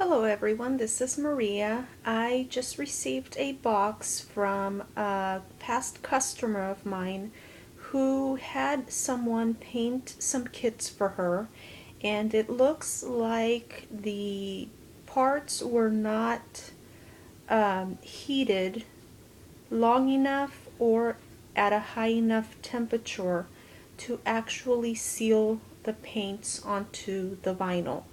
Hello everyone, this is Maria. I just received a box from a past customer of mine who had someone paint some kits for her, and it looks like the parts were not heated long enough or at a high enough temperature to actually seal the paints onto the vinyl.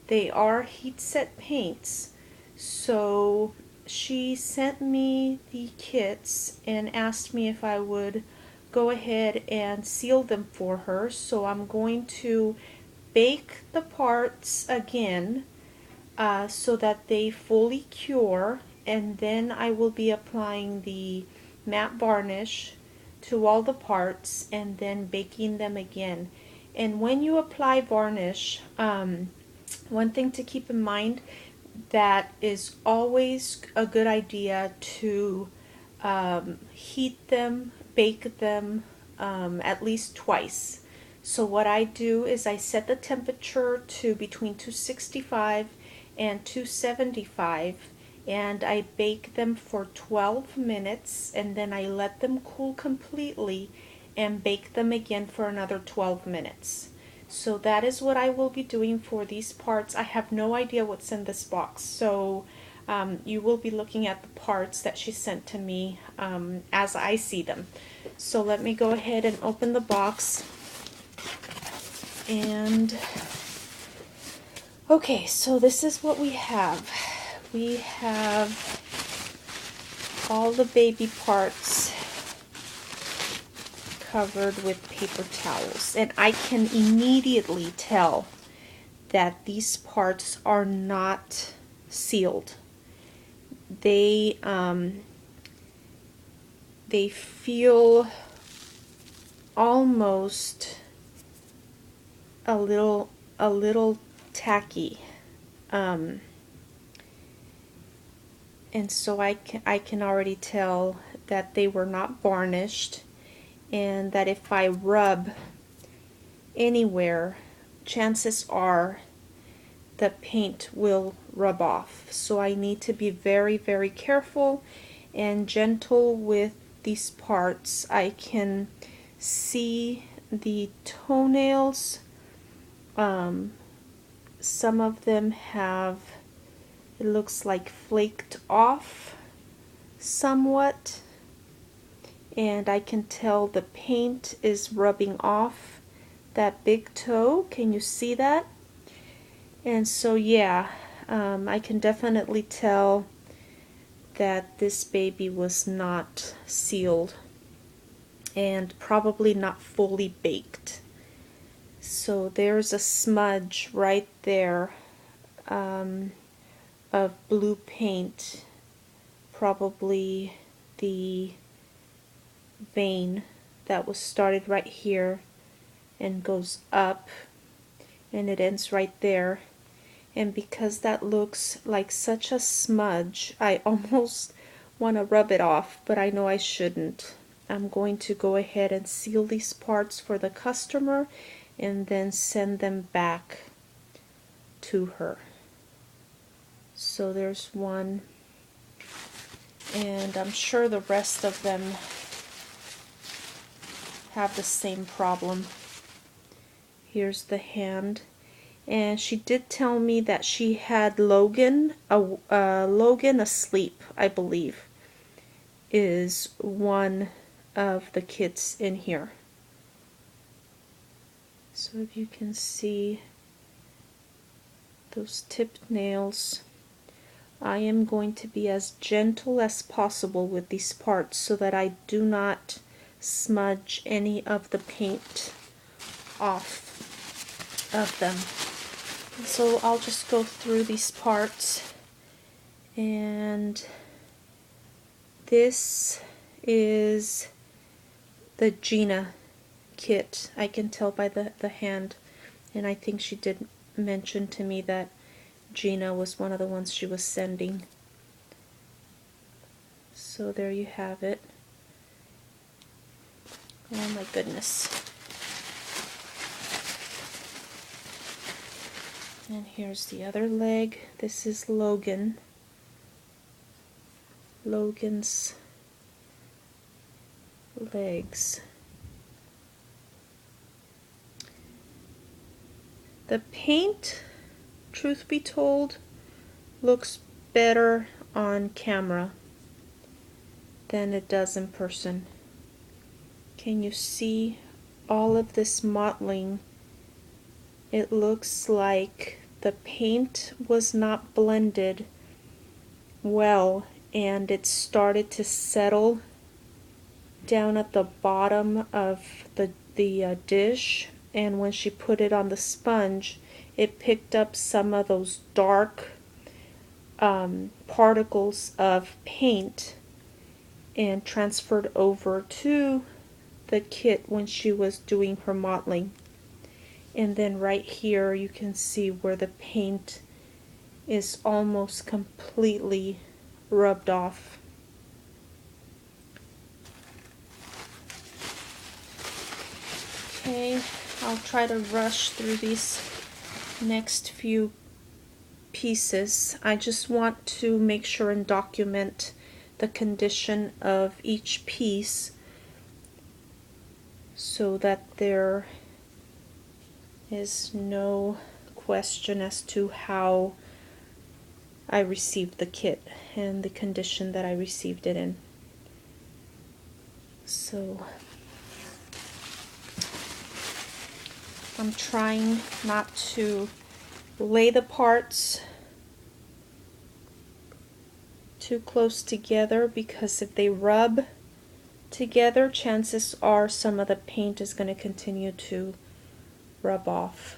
They are heat set paints, so she sent me the kits and asked me if I would go ahead and seal them for her. So I'm going to bake the parts again so that they fully cure, and then I will be applying the matte varnish to all the parts and then baking them again. And when you apply varnish, one thing to keep in mind, that is always a good idea to heat them, bake them at least twice. So what I do is I set the temperature to between 265 and 275, and I bake them for 12 minutes, and then I let them cool completely and bake them again for another 12 minutes. So that is what I will be doing for these parts. I have no idea what's in this box, so you will be looking at the parts that she sent to me as I see them. So let me go ahead and open the box. And okay, so this is what we have. We have all the baby parts covered with paper towels, and I can immediately tell that these parts are not sealed. They feel almost a little tacky, and so I can already tell that they were not varnished, and that if I rub anywhere, chances are the paint will rub off. So I need to be very, very careful and gentle with these parts. I can see the toenails. Some of them have, it looks like, flaked off somewhat, and I can tell the paint is rubbing off that big toe. Can you see that? And so yeah, I can definitely tell that this baby was not sealed and probably not fully baked. So there's a smudge right there of blue paint, probably the vein that was started right here and goes up, and it ends right there. And because that looks like such a smudge, I almost want to rub it off, but I know I shouldn't. I'm going to go ahead and seal these parts for the customer and then send them back to her. So there's one, and I'm sure the rest of them have the same problem. Here's the hand, and she did tell me that she had Logan asleep, I believe, is one of the kids in here. So if you can see those tipped nails, I am going to be as gentle as possible with these parts so that I do not smudge any of the paint off of them. So I'll just go through these parts, and this is the Gina kit. I can tell by the hand, and I think she did mention to me that Gina was one of the ones she was sending. So there you have it. Oh my goodness. And here's the other leg. This is Logan. Logan's legs. The paint, truth be told, looks better on camera than it does in person. Can you see all of this mottling? It looks like the paint was not blended well and it started to settle down at the bottom of the dish, and when she put it on the sponge it picked up some of those dark particles of paint and transferred over to the kit when she was doing her mottling. And then right here you can see where the paint is almost completely rubbed off. Okay, I'll try to rush through these next few pieces. I just want to make sure and document the condition of each piece so that there is no question as to how I received the kit and the condition that I received it in. So I'm trying not to lay the parts too close together, because if they rub together, chances are some of the paint is going to continue to rub off.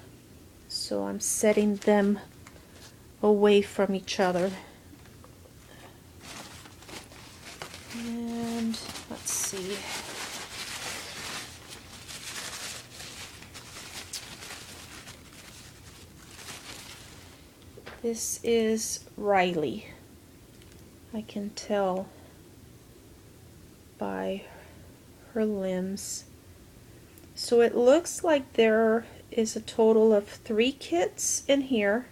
So I'm setting them away from each other. And let's see. This is Riley. I can tell by her limbs. So it looks like there is a total of 3 kits in here.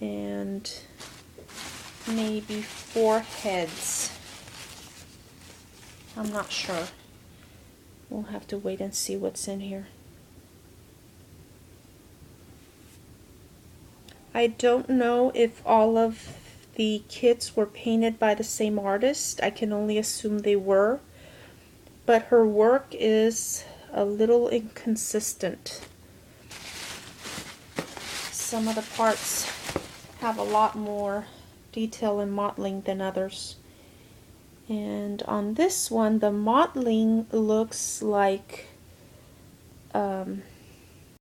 And maybe 4 heads. I'm not sure. We'll have to wait and see what's in here. I don't know if all of the kits were painted by the same artist. I can only assume they were. But her work is a little inconsistent. Some of the parts have a lot more detail and mottling than others. And on this one, the mottling looks like